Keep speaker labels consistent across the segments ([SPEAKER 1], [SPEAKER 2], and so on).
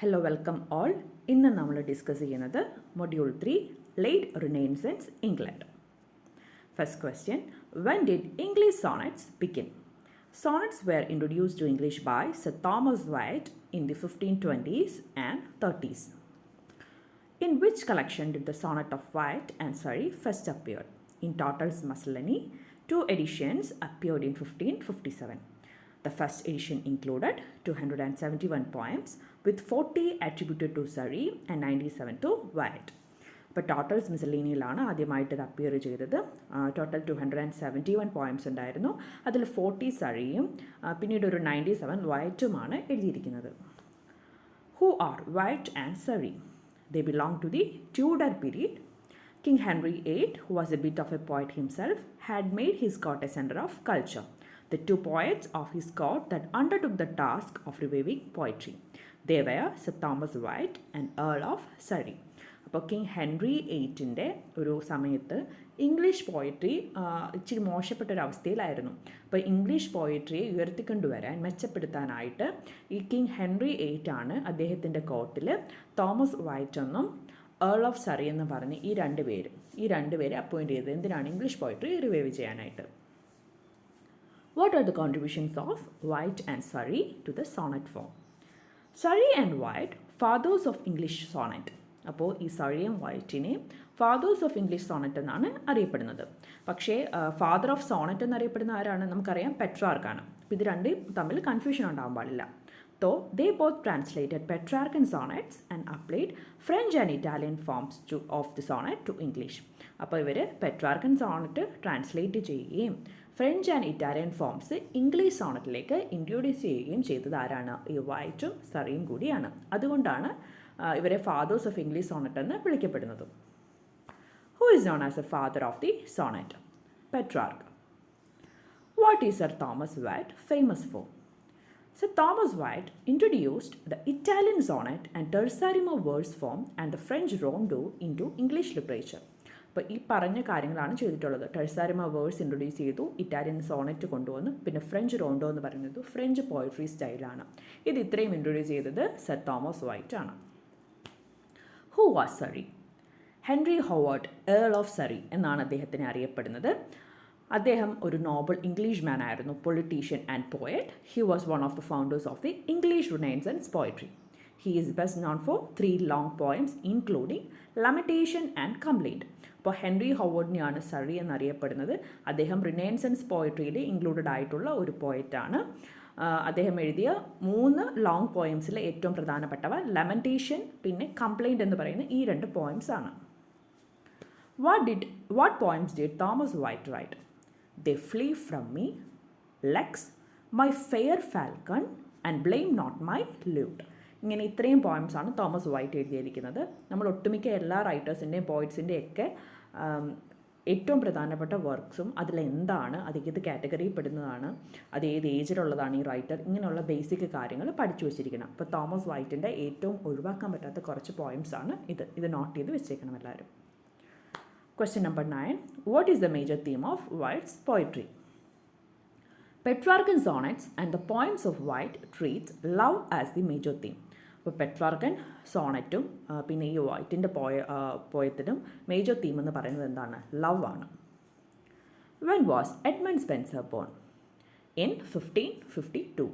[SPEAKER 1] Hello, welcome all. ഇന്ന് നമ്മൾ discuss ചെയ്യുന്നത് module 3 late renaissance England. First question, when did English sonnets begin? Sonnets were introduced to English by Sir Thomas Wyatt in the 1520s and 30s. In which collection did the sonnet of Wyatt and Surrey first appear? In Tottel's Miscellany, 2 editions appeared in 1557. The first edition included 271 poems with 40 attributed to Surrey and 97 to Wyatt. അപ്പോൾ totals മിസലേനിയിലാണ് ആദ്യമായിട്ട് ഇത് appear ചെയ്തത്. Total 271 poems ഉണ്ടായിരുന്നു. അതിൽ 40 സറിയും പിന്നീട് ഒരു 97 വയറ്റുമാണ് എഴുതിയിരിക്കുന്നത്. Who are Wyatt and Surrey? They belong to the Tudor period. King Henry VIII, who was a bit of a poet himself, had made his court a center of culture. The 2 poets of his court that undertook the task of reviving poetry. They were Sir Thomas Wyatt and Earl of Surrey. അപ്പോൾ king Henry എയ്റ്റിൻ്റെ ഒരു സമയത്ത് English poetry ഇച്ചിരി മോശപ്പെട്ടൊരവസ്ഥയിലായിരുന്നു. അപ്പോൾ English പോയട്രിയെ ഉയർത്തിക്കൊണ്ടുവരാൻ മെച്ചപ്പെടുത്താനായിട്ട് ഈ king Henry eight ആണ് അദ്ദേഹത്തിൻ്റെ കോർട്ടിൽ Thomas white എന്നും ഏൾ ഓഫ് സറി എന്ന് പറഞ്ഞ് ഈ രണ്ട് പേരെ അപ്പോയിൻറ്റ് ചെയ്തത്. എന്തിനാണ്? ഇംഗ്ലീഷ് പോയട്രി റിവൈവ് ചെയ്യാനായിട്ട്. What are the contributions of Wyatt and Surrey to the sonnet form? Surrey and Wyatt, fathers of English sonnet. അപ്പോൾ ഈ സറിയും വൈറ്റിനെ ഫാദേഴ്സ് ഓഫ് ഇംഗ്ലീഷ് സോണറ്റ് എന്നാണ് അറിയപ്പെടുന്നത്. പക്ഷേ ഫാദർ ഓഫ് സോണറ്റ് എന്നറിയപ്പെടുന്ന ആരാണ്? നമുക്കറിയാം, പെട്രാർക്കാണ്. അപ്പോൾ ഇത് രണ്ടും തമ്മിൽ കൺഫ്യൂഷൻ ഉണ്ടാകാൻ പാടില്ല. So they both translated Petrarchan sonnets and applied French and Italian forms of the sonnet to English. അപ്പോൾ ഇവർ പെട്രാർക്കൻ സോണറ്റ് ട്രാൻസ്ലേറ്റ് ചെയ്യുകയും French and Italian forms English സോണറ്റിലേക്ക് ഇൻട്രൊഡ്യൂസ് ചെയ്യുകയും ചെയ്തത് ആരാണ്? ഈ വൈറ്റും സറിയും കൂടിയാണ്. അതുകൊണ്ടാണ് ഇവരെ ഫാദേഴ്സ് ഓഫ് ഇംഗ്ലീഷ് സോണറ്റ് എന്ന് വിളിക്കപ്പെടുന്നത്. Who is known as a father of the sonnet? Petrarch. What is Sir Thomas Wyatt famous for? Sir Thomas Wyatt introduced the Italian sonnet and terzaryma verse form and the French rondo into English literature. അപ്പോൾ ഈ പറഞ്ഞ കാര്യങ്ങളാണ് ചെയ്തിട്ടുള്ളത്. ടെർസാരിമ verse introduce ചെയ്തു, Italian Sonet കൊണ്ടുവന്നു, പിന്നെ French റോണ്ടോ എന്ന് പറയുന്നത് ഫ്രഞ്ച് പോയട്രി സ്റ്റൈലാണ്. ഇത് ഇത്രയും ഇൻട്രൊഡ്യൂസ് ചെയ്തത് സർ തോമസ് വൈറ്റ് ആണ്. Who was Surrey? Henry Howard, Earl of Surrey എന്നാണ് അദ്ദേഹത്തിനെ അറിയപ്പെടുന്നത്. അദ്ദേഹം ഒരു നോബൽ ഇംഗ്ലീഷ് മാൻ ആയിരുന്നു, politician and poet. He was one of the founders of the English Renaissance poetry. He is best known for 3 long poems including lamentation and complaint. അപ്പോൾ Henry ഹോവാർഡിനെയാണ് Surrey എന്നറിയപ്പെടുന്നത്. അദ്ദേഹം റിനൈസൻസ് പോയട്രിയിൽ ഇൻക്ലൂഡഡ് ആയിട്ടുള്ള ഒരു പോയറ്റാണ്. അദ്ദേഹം എഴുതിയ 3 long പോയംസിൽ ഏറ്റവും പ്രധാനപ്പെട്ടവ ലമെന്റേഷൻ പിന്നെ കംപ്ലൈൻറ്റ് എന്ന് പറയുന്ന ഈ 2 പോയംസ് ആണ്. What poems did Thomas Wyatt write? They flee from me, Lex, my fair falcon, and blame not my lute. ഇങ്ങനെ ഇത്രയും പോയംസാണ് തോമസ് വൈറ്റ് എഴുതിയിരിക്കുന്നത്. നമ്മൾ ഒട്ടുമിക്ക എല്ലാ റൈറ്റേഴ്സിൻ്റെയും പോയിറ്റ്സിൻ്റെയൊക്കെ ഏറ്റവും പ്രധാനപ്പെട്ട വർക്ക്സും അതിലെന്താണ്, അത് ഏത് കാറ്റഗറിയിൽ പെടുന്നതാണ്, അത് ഏത് ഏജിലുള്ളതാണ് ഈ റൈറ്റർ, ഇങ്ങനെയുള്ള ബേസിക് കാര്യങ്ങൾ പഠിച്ചു വെച്ചിരിക്കണം. അപ്പോൾ തോമസ് വൈറ്റിൻ്റെ ഏറ്റവും ഒഴിവാക്കാൻ പറ്റാത്ത കുറച്ച് പോയംസാണ് ഇത് നോട്ട് ചെയ്ത് വെച്ചേക്കണം എല്ലാവരും. Question number 9. What is the major theme of Wyatt's poetry? Petrarchan sonnets and the poems of Wyatt treats love as the major theme. അപ്പോൾ പെട്രാർക്കൻ സോണറ്റും പിന്നെ ഈ വൈറ്റിൻ്റെ പോയത്തിനും മേജർ തീം എന്ന് പറയുന്നത് എന്താണ്? ലവ് ആണ്. When was Edmund Spenser born? In 1552.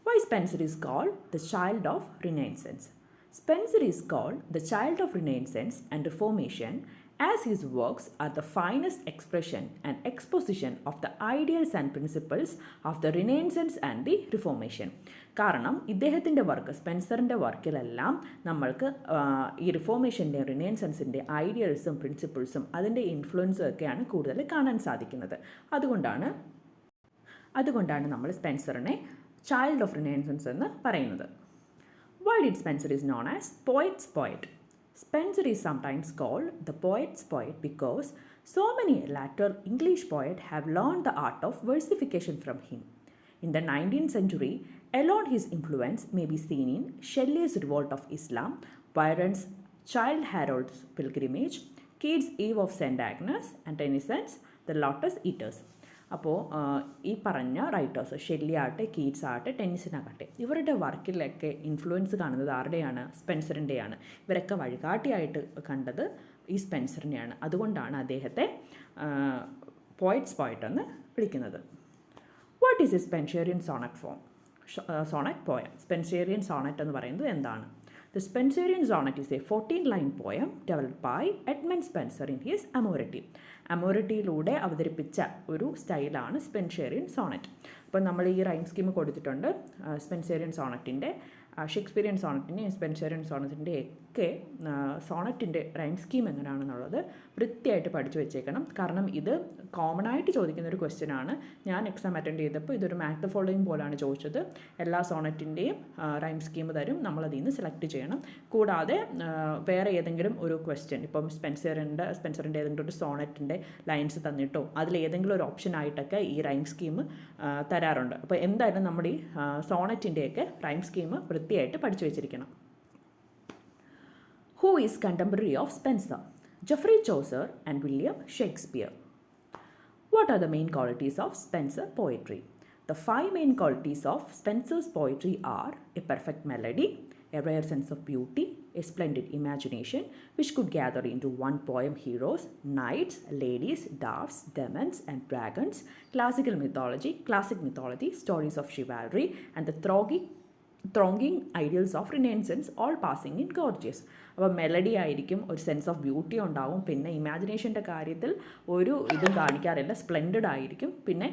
[SPEAKER 1] Why Spenser is called the child of Renaissance? Spenser is called the child of Renaissance and Reformation as his works are the finest expression and exposition of the ideals and principles of the Renaissance and the Reformation. കാരണം ഇദ്ദേഹത്തിൻ്റെ work, സ്പെൻസറിൻ്റെ വർക്കിലെല്ലാം നമ്മൾക്ക് ഈ റിഫോർമേഷൻ്റെ റിനൈസൻസിൻ്റെ ഐഡിയൽസും പ്രിൻസിപ്പിൾസും അതിൻ്റെ ഇൻഫ്ലുവൻസും ഒക്കെയാണ് കൂടുതൽ കാണാൻ സാധിക്കുന്നത്. അതുകൊണ്ടാണ് നമ്മൾ സ്പെൻസറിനെ ചൈൽഡ് ഓഫ് റിനൈസൻസ് എന്ന് പറയുന്നത്. Why did Spenser is known as poet's poet? Spenser is sometimes called the poet's poet because so many later English poets have learned the art of versification from him. In the 19th century, alone his influence may be seen in Shelley's Revolt of Islam, Byron's Childe Harold's Pilgrimage, Keats's Eve of St. Agnes, and Tennyson's The Lotus Eaters. അപ്പോൾ ഈ പറഞ്ഞ writers Shelly ആകട്ടെ, Keats ആകട്ടെ, ടെന്നിസനാകട്ടെ, ഇവരുടെ വർക്കിലൊക്കെ influence കാണുന്നത് ആരുടെയാണ്? സ്പെൻസറിൻ്റെയാണ്. ഇവരൊക്കെ വഴികാട്ടിയായിട്ട് കണ്ടത് ഈ സ്പെൻസറിനെയാണ്. അതുകൊണ്ടാണ് അദ്ദേഹത്തെ പോയറ്റ്സ് പോയറ്റ് എന്ന് വിളിക്കുന്നത്. What is a Spenserian sonnet form? Sonnet poem. Spenserian sonnet എന്ന് പറയുന്നത് എന്താണ്? The Spenserian sonnet is a 14-line poem developed by Edmund Spenser in his Amoretti. അമോററ്റിയിലൂടെ അവതരിപ്പിച്ച ഒരു സ്റ്റൈലാണ് സ്പെൻസേറിയൻ സോണറ്റ്. അപ്പോൾ നമ്മൾ ഈ റൈം സ്കീം കൊടുത്തിട്ടുണ്ട്. സ്പെൻസേറിയൻ സോണറ്റിൻ്റെ, ഷേക്സ്പിയറിയൻ സോണറ്റിൻ്റെയും സ്പെൻസേറിയൻ സോണറ്റിൻ്റെയൊക്കെ സോണറ്റിൻ്റെ റൈം സ്കീം എങ്ങനെയാണെന്നുള്ളത് വൃത്തിയായിട്ട് പഠിച്ചു വെച്ചേക്കണം. കാരണം ഇത് കോമൺ ആയിട്ട് ചോദിക്കുന്ന ഒരു ക്വസ്റ്റ്യൻ ആണ്. ഞാൻ എക്സാം അറ്റൻഡ് ചെയ്തപ്പോൾ ഇതൊരു മാത്ത് ഫോളോയിങ് പോലാണ് ചോദിച്ചത്. എല്ലാ സോണറ്റിൻ്റെയും റൈം സ്കീം തരും, നമ്മളതിൽ നിന്ന് സെലക്ട് ചെയ്യണം. കൂടാതെ വേറെ ഏതെങ്കിലും ഒരു ക്വസ്റ്റ്യൻ, ഇപ്പം സ്പെൻസറിൻ്റെ ഏതെങ്കിലും ഒരു സോണറ്റിൻ്റെ ലൈൻസ് തന്നിട്ടോ അതിലേതെങ്കിലും ഒരു ഓപ്ഷൻ ആയിട്ടൊക്കെ ഈ റൈം സ്കീം തരാറുണ്ട്. അപ്പോൾ എന്തായാലും നമ്മുടെ ഈ സോണറ്റിൻ്റെയൊക്കെ റൈം സ്കീം വൃത്തിയായിട്ട് പഠിച്ചു വെച്ചിരിക്കണം. Who is contemporary of Spenser? Geoffrey Chaucer and William Shakespeare. What are the main qualities of Spenser poetry? The 5 main qualities of Spenser's poetry are a perfect melody, a rare sense of beauty, a splendid imagination which could gather into one poem heroes, knights, ladies, dwarfs, demons and dragons, classic mythology, stories of chivalry, and the thronging ideals of Renaissance, all passing in gorgeous. അപ്പോൾ melody ആയിരിക്കും, ഒരു sense of beauty ഉണ്ടാവും, പിന്നെ ഇമാജിനേഷൻ്റെ കാര്യത്തിൽ ഒരു ഇതും കാണിക്കാറില്ല, splendid ആയിരിക്കും, പിന്നെ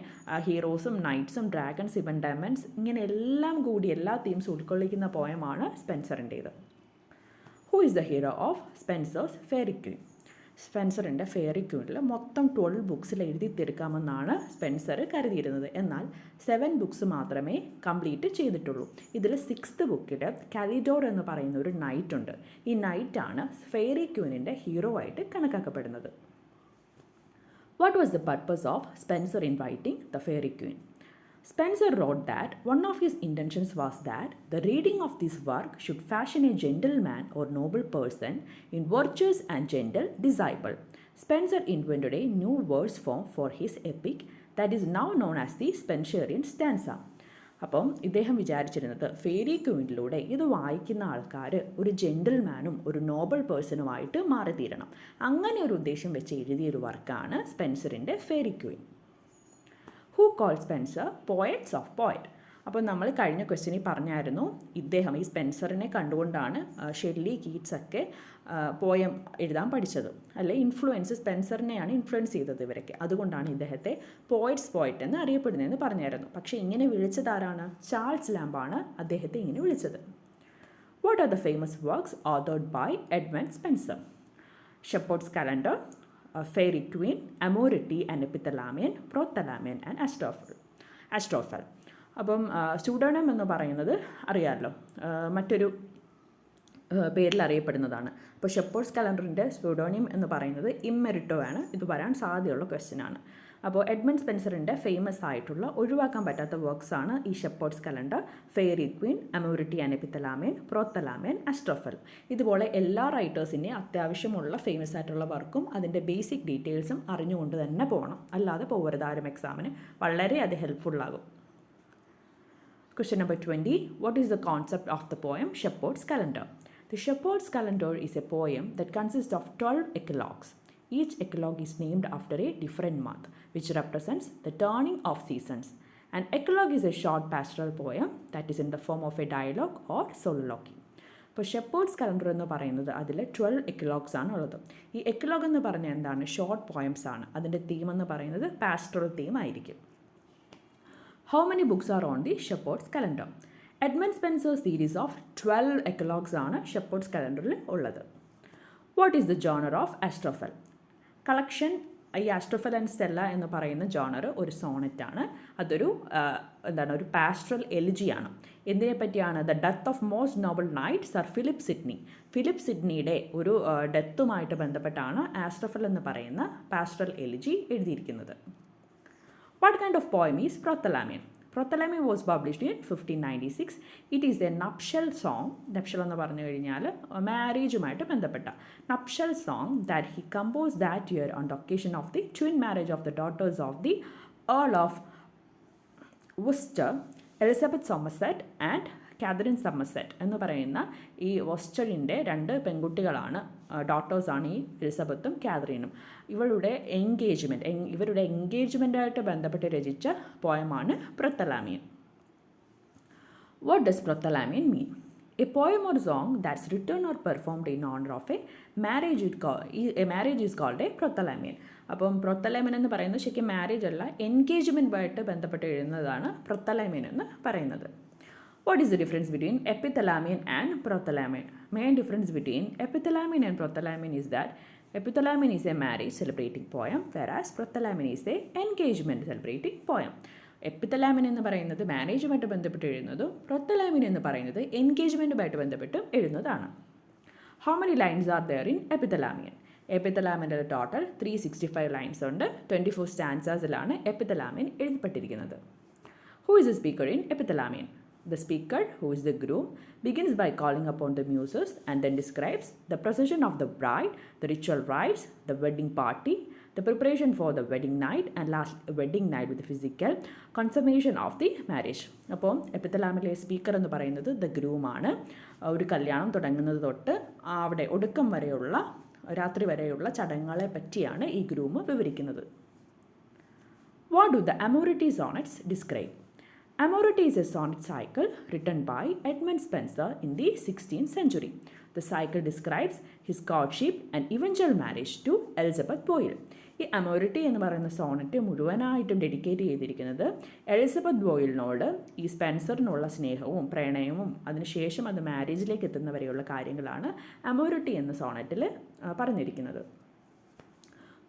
[SPEAKER 1] ഹീറോസും നൈറ്റ്സും ഡ്രാഗൺസ് ഇവൻ ഡയമണ്ട്സ് ഇങ്ങനെ എല്ലാം കൂടി എല്ലാ തീംസ് ഉൾക്കൊള്ളിക്കുന്ന പോയമാണ് സ്പെൻസറിൻ്റേത്. Who is the hero of Spenser's Faerie Queene? സ്പെൻസറിൻ്റെ ഫെയറി ക്വീനിൽ മൊത്തം 12 ബുക്സിൽ എഴുതി തീർക്കാമെന്നാണ് സ്പെൻസർ കരുതിയിരുന്നത്. എന്നാൽ 7 ബുക്സ് മാത്രമേ കംപ്ലീറ്റ് ചെയ്തിട്ടുള്ളൂ. ഇതിൽ 6th ബുക്കിൽ കാലിഡോർ എന്ന് പറയുന്ന ഒരു നൈറ്റ് ഉണ്ട്. ഈ നൈറ്റാണ് ഫെയറി ക്വീനിൻ്റെ ഹീറോ ആയിട്ട് കണക്കാക്കപ്പെടുന്നത്. What was the purpose of Spenser in writing the Faerie Queene? Spenser wrote that one of his intentions was that the reading of this work should fashion a gentleman or noble person in virtuous and gentle disciple. Spenser invented a new verse form for his epic that is now known as the Spenserian stanza. അപ്പം ഇദ്ദേഹം വിചാരിച്ചിരുന്നത് fairy ക്വീനിലൂടെ ഇത് വായിക്കുന്ന ആൾക്കാർ ഒരു ജെന്റിൽമാനും ഒരു Nobel പേഴ്സണുമായിട്ട് മാറിത്തീരണം. അങ്ങനെ ഒരു ഉദ്ദേശം വെച്ച് എഴുതിയൊരു വർക്കാണ് സ്പെൻസറിൻ്റെ Faerie Queene. Who call Spenser poets of poet? അപ്പോൾ നമ്മൾ കഴിഞ്ഞ ക്വസ്റ്റ്യനിൽ പറഞ്ഞായിരുന്നു, ഇദ്ദേഹം ഈ സ്പെൻസറിനെ കണ്ടുകൊണ്ടാണ് ഷെല്ലി, കീറ്റ്സ് ഒക്കെ പോയം എഴുതാൻ പഠിച്ചത്, അല്ലെ? ഇൻഫ്ലുവൻസ് സ്പെൻസറിനെയാണ് ഇൻഫ്ലുവൻസ് ചെയ്തത് ഇവരൊക്കെ. അതുകൊണ്ടാണ് ഇദ്ദേഹത്തെ പോയറ്റ്സ് പോയറ്റ് എന്ന് അറിയപ്പെടുന്നതെന്ന് പറഞ്ഞായിരുന്നു. പക്ഷേ ഇങ്ങനെ വിളിച്ചതാരാണ്? ചാൾസ് ലാംബാണ് അദ്ദേഹത്തെ ഇങ്ങനെ വിളിച്ചത്. What are the famous works authored by Edmund Spenser? Shepherd's Calendar, Faerie Queene, Amoretti and Epithalamion, Prothalamion and Astrophel. അപ്പം സ്യൂഡോണിം എന്ന് പറയുന്നത് അറിയാമല്ലോ, മറ്റൊരു പേരിൽ അറിയപ്പെടുന്നതാണ്. അപ്പോൾ ഷെപ്പേർഡ്സ് കലണ്ടറിൻ്റെ സ്യൂഡോണിം എന്ന് പറയുന്നത് ഇമ്മെറിറ്റോ ആണ്. ഇത് വരാൻ സാധ്യതയുള്ള ക്വസ്റ്റ്യനാണ്. അപ്പോൾ എഡ്മണ്ട് സ്പെൻസറിൻ്റെ ഫേമസ് ആയിട്ടുള്ള ഒഴിവാക്കാൻ പറ്റാത്ത വർക്ക്സാണ് ഈ Shepherd's Calendar, Faerie Queene, Amoretti and Epithalamion, Prothalamion, Astrophel. ഇതുപോലെ എല്ലാ റൈറ്റേഴ്സിൻ്റെയും അത്യാവശ്യമുള്ള ഫേമസ് ആയിട്ടുള്ള വർക്കും അതിൻ്റെ ബേസിക് ഡീറ്റെയിൽസും അറിഞ്ഞുകൊണ്ട് തന്നെ പോകണം. അല്ലാതെ പോകരുത് ആരും എക്സാമിന്. വളരെ അത് ഹെൽപ്ഫുള്ളാകും. Question number 20. What is the concept of the poem Shepherd's Calendar? The Shepherd's Calendar is a poem that consists of 12 eclogues. Each eclogue is named after a different month, which represents the turning of seasons. An eclogue is a short pastoral poem that is in the form of a dialogue or soliloquy. ഇപ്പോൾ shepherd's calendar എന്ന് പറയുന്നത് അതിൽ 12 എക്ലോഗ്സ് ആണ് ഉള്ളത്. ഈ എക്ലോഗ് എന്ന് പറഞ്ഞാൽ എന്താണ്? ഷോർട്ട് പോയംസ് ആണ്. അതിൻ്റെ തീം എന്ന് പറയുന്നത് പാസ്റ്ററൽ തീം ആയിരിക്കും. How many books are on the Shepherd's Calendar? Edmund Spenser's series of 12 eclogues ആണ് ഷെപ്പേർഡ്സ് കലണ്ടറിൽ ഉള്ളത്. What is the genre of Astrophel? Collection. ഈ ആസ്ട്രോഫെൽ ആൻഡ് സ്റ്റെല്ല എന്ന് പറയുന്ന ജോണർ ഒരു സോണറ്റാണ്. അതൊരു ഒരു പാസ്റ്ററൽ എലിജിയാണ്. എന്തിനെ പറ്റിയാണ്? The death of most noble knight sir Philip സിഡ്നിയുടെ ഒരു ഡെത്തുമായിട്ട് ബന്ധപ്പെട്ടാണ് ആസ്ട്രോഫെൽ എന്ന് പറയുന്ന പാസ്റ്ററൽ എലിജി എഴുതിയിരിക്കുന്നത്. What kind of poem is Prothalamion? Prothalamion was published in 1596. It is a nuptial song. Nuptial എന്ന് പറഞ്ഞു കഴിഞ്ഞാൽ മാരേജുമായിട്ട് ബന്ധപ്പെട്ട nuptial song that he composed that year on the occasion of the twin marriage of the daughters of the Earl of Worcester, Elizabeth Somerset and Katherine Somerset എന്ന് പറയുന്ന ഈ വോസ്റ്ററിൻ്റെ 2 പെൺകുട്ടികളാണ്, ഡോട്ടേഴ്സാണ് ഈ എലിസബത്തും കാതറിനും. ഇവരുടെ എൻഗേജ്മെൻറ്റായിട്ട് ബന്ധപ്പെട്ട് രചിച്ച പോയമാണ് Prothalamion. What does Prothalamion mean? A poem or song that's written or performed in honor of a marriage is called a prothalamion. അപ്പം പ്രൊത്തലാമിയൻ എന്ന് പറയുന്നത് ശരിക്കും മാരേജ് അല്ല, എൻഗേജ്മെൻറ്റുമായിട്ട് ബന്ധപ്പെട്ട് എഴുതുന്നതാണ് പ്രൊത്തലാമിയൻ എന്ന് പറയുന്നത്. What is the difference between Epithalamion and Prothalamion? Main difference between Epithalamion and Prothalamion is that Epithalamion is a marriage celebrating poem, whereas Prothalamion is a engagement celebrating poem. എപ്പിത്തലാമിൻ എന്ന് പറയുന്നത് മാരേജുമായിട്ട് ബന്ധപ്പെട്ട് എഴുതുന്നതും പ്രൊത്തലാമിൻ എന്ന് പറയുന്നത് എൻഗേജ്മെൻറ്റുമായിട്ട് ബന്ധപ്പെട്ട് എഴുതുന്നതാണ്. How many lines are there in Epithalamion? എപ്പിത്തലാമിൻ്റെ ടോട്ടൽ 365 ലൈൻസ് ഉണ്ട്. 24 സ്റ്റാൻസാസിലാണ് എപ്പിത്തലാമിയൻ എഴുതപ്പെട്ടിരിക്കുന്നത്. Who is the speaker in Epithalamion? The speaker, who is the groom, begins by calling upon the muses and then describes the procession of the bride, the ritual rites, the wedding party, the preparation for the wedding night, and last wedding night with the physical consummation of the marriage. അപ്പോൾ എപ്പിത്തലാമിലെ speaker എന്ന് പറയുന്നത് the ഗ്രൂമാണ്. ഒരു കല്യാണം തുടങ്ങുന്നത് തൊട്ട് അവിടെ ഒടുക്കം വരെയുള്ള രാത്രി വരെയുള്ള ചടങ്ങുകളെ പറ്റിയാണ് ഈ ഗ്രൂം വിവരിക്കുന്നത്. What do the Amoretti sonnets describe? Amoretti is a sonnet cycle written by Edmund Spenser in the 16th century. The cycle describes his courtship and eventual marriage to Elizabeth Boyle. ഈ അമോറിറ്റി എന്ന് പറയുന്ന Sonet മുഴുവനായിട്ടും dedicate ചെയ്തിരിക്കുന്നത് Elizabeth ബോയിലിനോട് ഈ സ്പെൻസറിനുള്ള സ്നേഹവും പ്രണയവും അതിനുശേഷം അത് മാരേജിലേക്ക് എത്തുന്നവരെയുള്ള കാര്യങ്ങളാണ് അമോറിറ്റി എന്ന സോണറ്റിൽ പറഞ്ഞിരിക്കുന്നത്.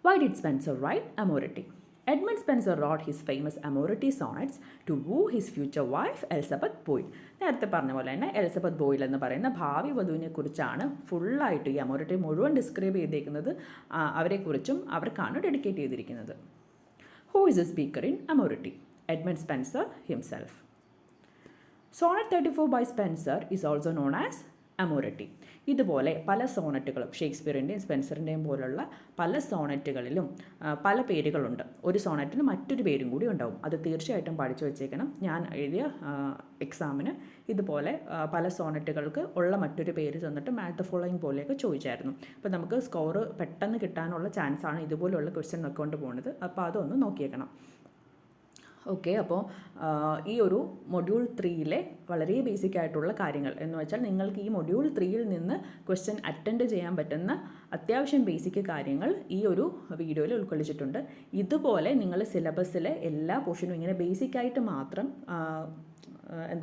[SPEAKER 1] Why did Spenser write Amoretti? Edmund Spenser wrote his famous Amoretti sonnets to woo his future wife Elizabeth Boyle. നേരത്തെ പറഞ്ഞ പോലെ തന്നെ എലിസബത്ത് ബോയിൽ എന്ന് പറയുന്ന ഭാവി വധുവിനെ കുറിച്ചാണ് ഫുള്ളായിട്ട് ഈ അമോറിറ്റി മുഴുവൻ ഡിസ്ക്രൈബ് ചെയ്തേക്കുന്നത്. അവരെക്കുറിച്ചും അവർക്കാണ് ഡെഡിക്കേറ്റ് ചെയ്തിരിക്കുന്നത്. Who is a speaker in Amoretti? Edmund Spenser himself. Sonnet 34 by Spenser is also known as അമോററ്റി. ഇതുപോലെ പല സോണറ്റുകളും ഷേക്സ്പിയറിൻ്റെയും സ്പെൻസറിൻ്റെയും പോലുള്ള പല സോണറ്റുകളിലും പല പേരുകളുണ്ട്. ഒരു സോണറ്റിന് മറ്റൊരു പേരും കൂടി ഉണ്ടാവും. അത് തീർച്ചയായിട്ടും പഠിച്ചു വച്ചേക്കണം. ഞാൻ എഴുതിയ എക്സാമിന് ഇതുപോലെ പല സോണറ്റുകൾക്ക് ഉള്ള മറ്റൊരു പേര് തന്നിട്ട് മാച്ച് ദ ഫോളോയിങ് പോലെയൊക്കെ ചോദിച്ചായിരുന്നു. അപ്പോൾ നമുക്ക് സ്കോർ പെട്ടെന്ന് കിട്ടാനുള്ള ചാൻസാണ് ഇതുപോലെയുള്ള ക്വസ്റ്റ്യൻ നോക്കിക്കൊണ്ട് പോകുന്നത്. അപ്പോൾ അതൊന്ന് നോക്കിയേക്കണം. ഓക്കെ, അപ്പോൾ ഈ ഒരു മൊഡ്യൂൾ 3യിലെ വളരെ ബേസിക് ആയിട്ടുള്ള കാര്യങ്ങൾ എന്ന് വെച്ചാൽ നിങ്ങൾക്ക് ഈ മൊഡ്യൂൾ 3യിൽ നിന്ന് ക്വസ്റ്റ്യൻ അറ്റൻഡ് ചെയ്യാൻ പറ്റുന്ന അത്യാവശ്യം ബേസിക് കാര്യങ്ങൾ ഈ ഒരു വീഡിയോയിൽ ഉൾക്കൊള്ളിച്ചിട്ടുണ്ട്. ഇതുപോലെ നിങ്ങൾ സിലബസിലെ എല്ലാ പോർഷനും ഇങ്ങനെ ബേസിക്കായിട്ട് മാത്രം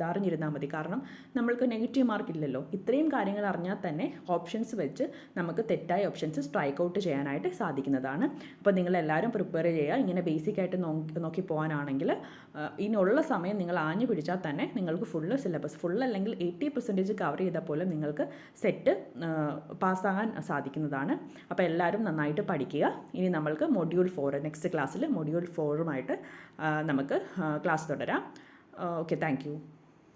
[SPEAKER 1] അറിഞ്ഞിരുന്നാൽ മതി. കാരണം നമ്മൾക്ക് നെഗറ്റീവ് മാർക്ക് ഇല്ലല്ലോ. ഇത്രയും കാര്യങ്ങൾ അറിഞ്ഞാൽ തന്നെ ഓപ്ഷൻസ് വെച്ച് നമുക്ക് തെറ്റായ ഓപ്ഷൻസ് സ്ട്രൈക്ക് ഔട്ട് ചെയ്യാനായിട്ട് സാധിക്കുന്നതാണ്. അപ്പോൾ നിങ്ങളെല്ലാവരും പ്രിപ്പയർ ചെയ്യുക. ഇങ്ങനെ ബേസിക്കായിട്ട് നോക്കി പോകാനാണെങ്കിൽ ഇനിയുള്ള സമയം നിങ്ങൾ ആഞ്ഞു പിടിച്ചാൽ തന്നെ നിങ്ങൾക്ക് ഫുള്ള് സിലബസ് അല്ലെങ്കിൽ 80% കവർ ചെയ്താൽ പോലും നിങ്ങൾക്ക് സെറ്റ് പാസ്സാകാൻ സാധിക്കുന്നതാണ്. അപ്പോൾ എല്ലാവരും നന്നായിട്ട് പഠിക്കുക. ഇനി നമ്മൾക്ക് മൊഡ്യൂൾ 4 നെക്സ്റ്റ് ക്ലാസ്സിൽ മൊഡ്യൂൾ 4 നമുക്ക് ക്ലാസ് തുടരാം. Okay, thank you.